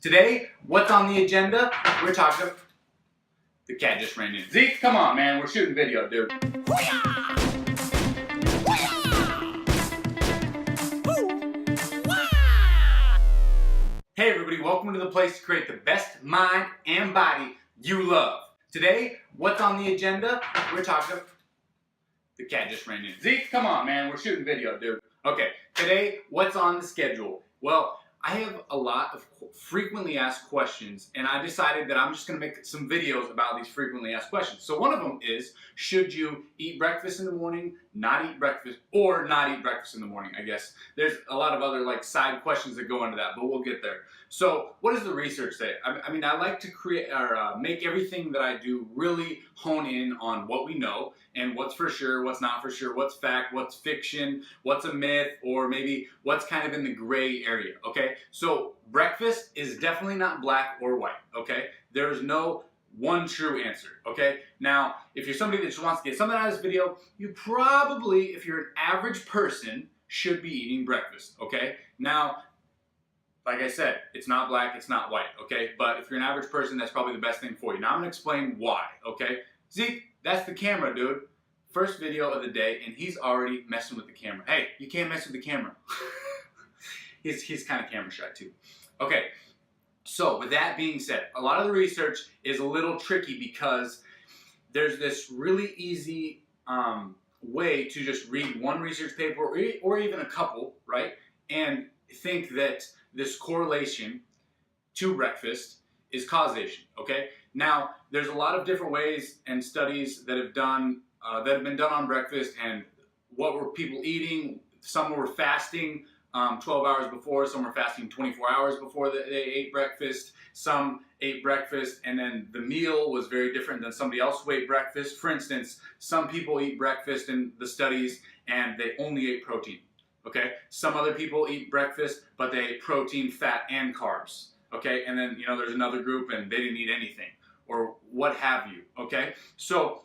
Today, what's on the agenda? We're talking. The cat just ran in. Zeke, come on, man. We're shooting video, dude. Hey, everybody. Welcome to the place to create the best mind and body you love. Today, what's on the agenda? We're talking. The cat just ran in. Zeke, come on, man. We're shooting video, dude. Okay. Today, what's on the schedule? Well, I have a lot of frequently asked questions, and I decided that I'm just going to make some videos about these frequently asked questions. So one of them is, should you eat breakfast in the morning, not eat breakfast, or not eat breakfast in the morning, I guess. There's a lot of other side questions that go into that, but we'll get there. So what does the research say? I mean, I like to create or make everything that I do really hone in on what we know and what's for sure, what's not for sure, what's fact, what's fiction, what's a myth, or maybe what's kind of in the gray area, okay? So breakfast is definitely not black or white, okay? There's no one true answer, okay? Now, if you're somebody that just wants to get something out of this video, you probably, if you're an average person, should be eating breakfast, okay? Now, like I said, it's not black, it's not white, okay? But if you're an average person, that's probably the best thing for you. Now I'm gonna explain why, okay? Zeke, that's the camera, dude. First video of the day, and he's already messing with the camera. Hey, you can't mess with the camera. He's kind of camera shy too. Okay, so with that being said, a lot of the research is a little tricky because there's this really easy way to just read one research paper or even a couple, right? And think that this correlation to breakfast is causation, okay? Now, there's a lot of different ways and studies that have been done on breakfast and what were people eating. Some were fasting 12 hours before, some were fasting 24 hours before they ate breakfast. Some ate breakfast and then the meal was very different than somebody else who ate breakfast. For instance, some people eat breakfast in the studies and they only ate protein, okay? Some other people eat breakfast, but they ate protein, fat, and carbs, okay? And then, there's another group and they didn't eat anything or what have you, okay? So,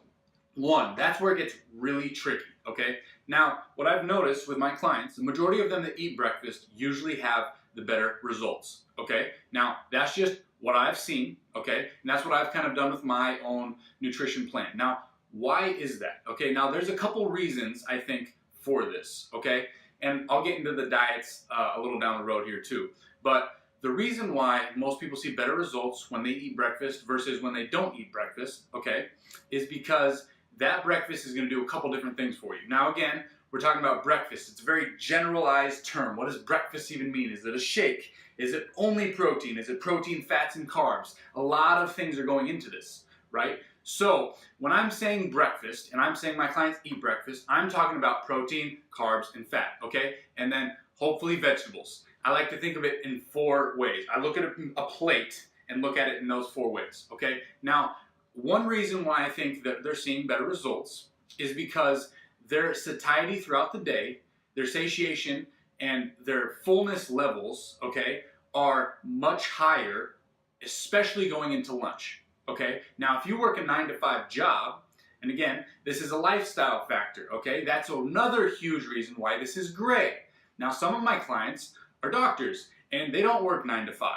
one, that's where it gets really tricky, okay? Now, what I've noticed with my clients, the majority of them that eat breakfast usually have the better results, okay? Now, that's just what I've seen, okay? And that's what I've kind of done with my own nutrition plan. Now, why is that? Okay, now there's a couple reasons, I think, for this, okay? And I'll get into the diets a little down the road here too. But the reason why most people see better results when they eat breakfast versus when they don't eat breakfast, okay, is because that breakfast is going to do a couple different things for you. Now again, we're talking about breakfast. It's a very generalized term. What does breakfast even mean? Is it a shake? Is it only protein? Is it protein, fats, and carbs? A lot of things are going into this, right? So when I'm saying breakfast, and I'm saying my clients eat breakfast, I'm talking about protein, carbs, and fat, okay? And then hopefully vegetables. I like to think of it in 4 ways. I look at a plate and look at it in those 4 ways, okay? Now, one reason why I think that they're seeing better results is because their satiety throughout the day, their satiation, and their fullness levels, okay, are much higher, especially going into lunch, okay? Now, if you work a 9-to-5 job, and again, this is a lifestyle factor, okay? That's another huge reason why this is gray. Now, some of my clients are doctors, and they don't work 9 to 5.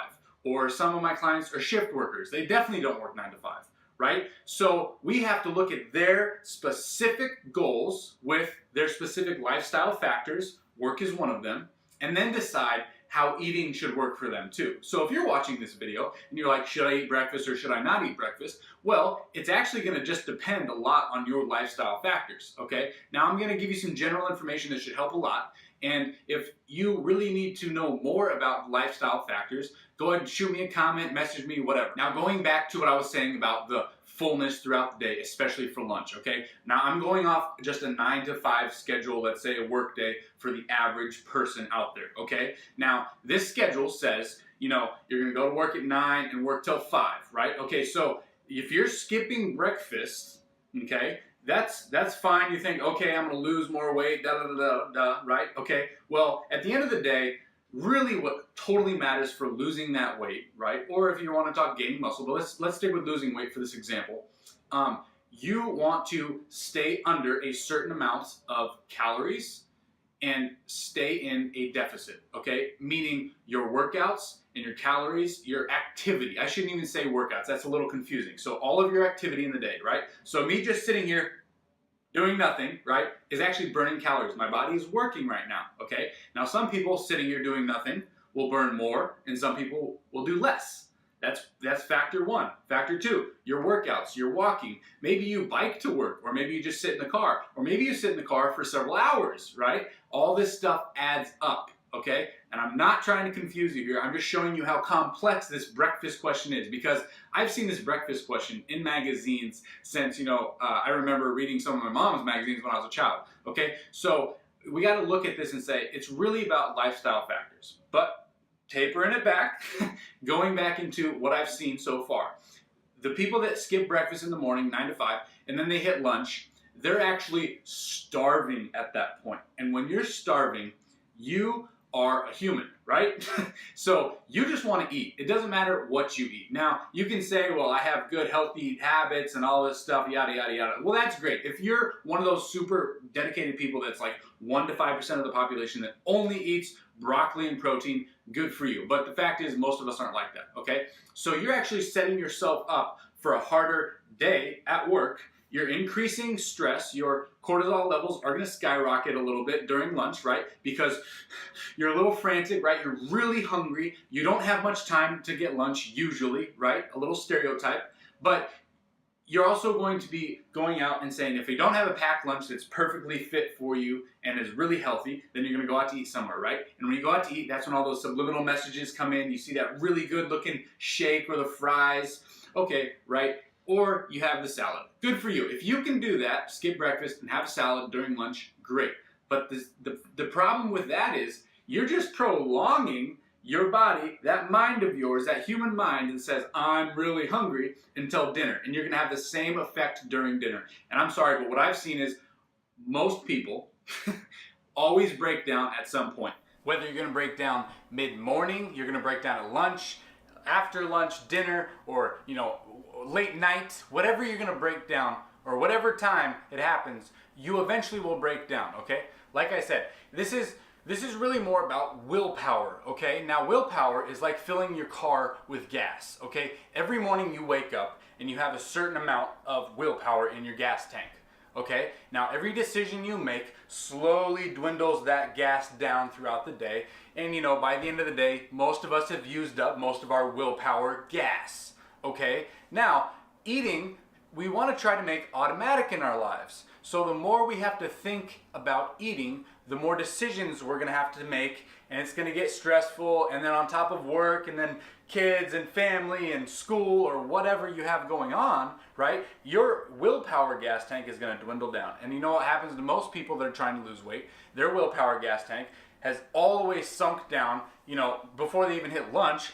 Or some of my clients are shift workers. They definitely don't work 9 to 5. Right? So we have to look at their specific goals with their specific lifestyle factors, work is one of them, and then decide how eating should work for them too. So if you're watching this video and you're like, should I eat breakfast or should I not eat breakfast? Well, it's actually going to just depend a lot on your lifestyle factors, okay? Now I'm going to give you some general information that should help a lot, and if you really need to know more about lifestyle factors, go ahead and shoot me a comment, message me, whatever. Now going back to what I was saying about the fullness throughout the day, especially for lunch, okay? Now I'm going off just a 9-to-5 schedule, let's say a work day for the average person out there, okay? Now this schedule says, you're gonna go to work at 9 and work till 5, right? Okay, so if you're skipping breakfast, okay, that's fine. You think, okay, I'm gonna lose more weight, right? Okay, well, at the end of the day, really what totally matters for losing that weight, right? Or if you want to talk gaining muscle, but let's stick with losing weight for this example. You want to stay under a certain amount of calories and stay in a deficit, okay? Meaning your workouts and your calories, your activity. I shouldn't even say workouts, that's a little confusing. So all of your activity in the day, right? So me just sitting here doing nothing, right, is actually burning calories. My body is working right now, okay? Now some people sitting here doing nothing will burn more, and some people will do less. That's factor one. Factor two, your workouts, your walking. Maybe you bike to work, or maybe you just sit in the car, or maybe you sit in the car for several hours, right? All this stuff adds up, okay? And I'm not trying to confuse you here. I'm just showing you how complex this breakfast question is, because I've seen this breakfast question in magazines since, I remember reading some of my mom's magazines when I was a child, okay? So we got to look at this and say it's really about lifestyle factors. But tapering it back, going back into what I've seen so far. The people that skip breakfast in the morning, 9 to 5, and then they hit lunch, they're actually starving at that point. And when you're starving, you are a human, right? So you just want to eat. It doesn't matter what you eat. Now, you can say, well, I have good healthy habits and all this stuff, yada, yada, yada. Well, that's great. If you're one of those super dedicated people that's like 1 to 5% of the population that only eats broccoli and protein, good for you. But the fact is, most of us aren't like that, okay? So you're actually setting yourself up for a harder day at work. You're increasing stress. Your cortisol levels are going to skyrocket a little bit during lunch, right? Because you're a little frantic, right? You're really hungry. You don't have much time to get lunch usually, right? A little stereotype. But you're also going to be going out and saying, if you don't have a packed lunch that's perfectly fit for you and is really healthy, then you're going to go out to eat somewhere, right? And when you go out to eat, that's when all those subliminal messages come in. You see that really good looking shake or the fries. Okay, right? Or you have the salad. Good for you. If you can do that, skip breakfast and have a salad during lunch, great. But the problem with that is you're just prolonging your body, that mind of yours, that human mind that says, I'm really hungry, until dinner. And you're going to have the same effect during dinner. And I'm sorry, but what I've seen is most people always break down at some point. Whether you're going to break down mid-morning, you're going to break down at lunch, after lunch, dinner, or late night, whatever you're going to break down, or whatever time it happens, you eventually will break down, okay? Like I said, this is really more about willpower, okay? Now, willpower is like filling your car with gas, okay? Every morning you wake up and you have a certain amount of willpower in your gas tank, okay? Now, every decision you make slowly dwindles that gas down throughout the day. And, by the end of the day, most of us have used up most of our willpower gas, okay? Now, eating, we want to try to make automatic in our lives. So the more we have to think about eating, the more decisions we're going to have to make, and it's going to get stressful, and then on top of work, and then kids and family and school or whatever you have going on, right? Your willpower gas tank is going to dwindle down. And you know what happens to most people that are trying to lose weight? Their willpower gas tank has always sunk down, before they even hit lunch,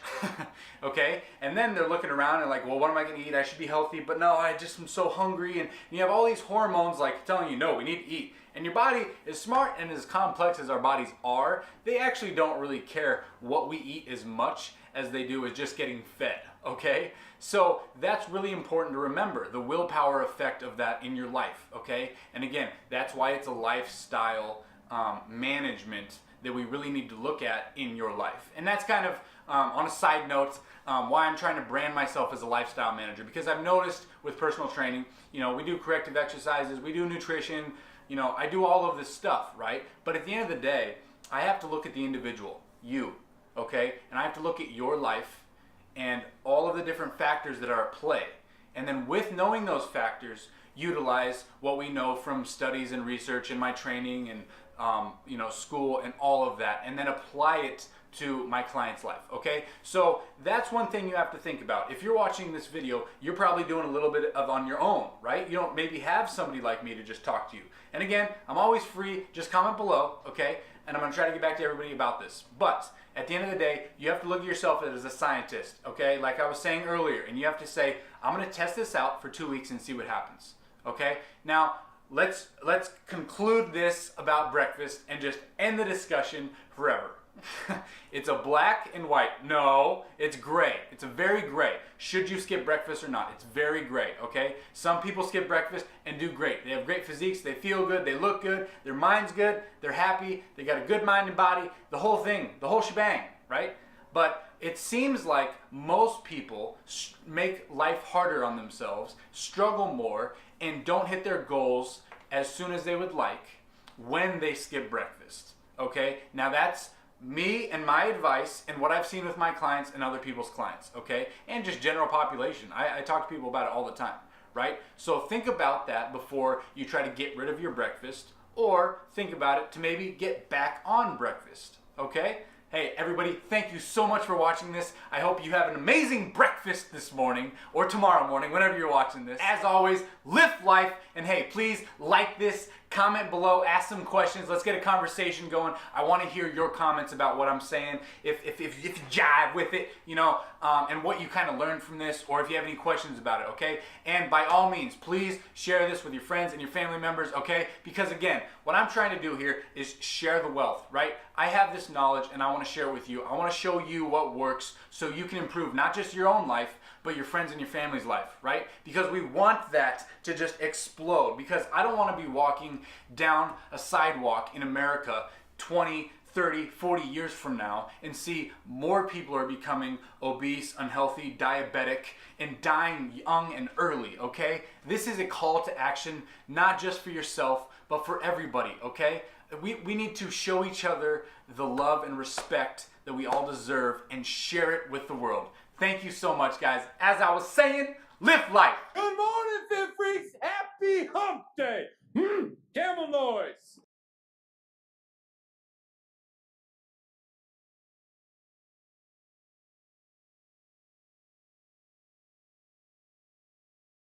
okay? And then they're looking around and like, well, what am I going to eat? I should be healthy, but no, I just am so hungry. And you have all these hormones like telling you, no, we need to eat. And your body is smart, and as complex as our bodies are, they actually don't really care what we eat as much as they do is just getting fed, okay? So that's really important to remember, the willpower effect of that in your life, okay? And again, that's why it's a lifestyle management that we really need to look at in your life. And that's kind of, on a side note, why I'm trying to brand myself as a lifestyle manager, because I've noticed with personal training, we do corrective exercises, we do nutrition, I do all of this stuff, right? But at the end of the day, I have to look at the individual, you, okay? And I have to look at your life and all of the different factors that are at play. And then with knowing those factors, utilize what we know from studies and research in my training and school and all of that, and then apply it to my client's life, okay? So that's one thing you have to think about. If you're watching this video, you're probably doing a little bit of on your own, right? You don't maybe have somebody like me to just talk to you. And again, I'm always free, just comment below, okay? And I'm gonna try to get back to everybody about this. But at the end of the day, you have to look at yourself as a scientist, okay? Like I was saying earlier, and you have to say, I'm gonna test this out for 2 weeks and see what happens, okay? Now, let's conclude this about breakfast and just end the discussion forever. It's a black and white. No, it's gray. It's a very gray. Should you skip breakfast or not? It's very gray, okay? Some people skip breakfast and do great. They have great physiques, they feel good, they look good, their mind's good, they're happy, they got a good mind and body, the whole thing, the whole shebang, right? But it seems like most people make life harder on themselves, struggle more, and don't hit their goals as soon as they would like when they skip breakfast, okay? Now that's me and my advice and what I've seen with my clients and other people's clients, okay? And just general population. I talk to people about it all the time, right? So think about that before you try to get rid of your breakfast, or think about it to maybe get back on breakfast, okay? Hey, everybody, thank you so much for watching this. I hope you have an amazing breakfast this morning or tomorrow morning, whenever you're watching this. As always, live life, and hey, please like this, comment below, ask some questions. Let's get a conversation going. I want to hear your comments about what I'm saying, if you jive with it, you know, and what you kind of learned from this, or if you have any questions about it, okay? And by all means, please share this with your friends and your family members, okay? Because again, what I'm trying to do here is share the wealth, right? I have this knowledge and I want to share it with you. I want to show you what works so you can improve not just your own life, but your friends and your family's life, right? Because we want that to just explode. Because I don't want to be walking down a sidewalk in America 20, 30, 40 years from now and see more people are becoming obese, unhealthy, diabetic, and dying young and early, okay? This is a call to action, not just for yourself, but for everybody, okay? We need to show each other the love and respect that we all deserve and share it with the world. Thank you so much, guys. As I was saying, live life. Good morning, Fit Freaks. Happy Hump Day.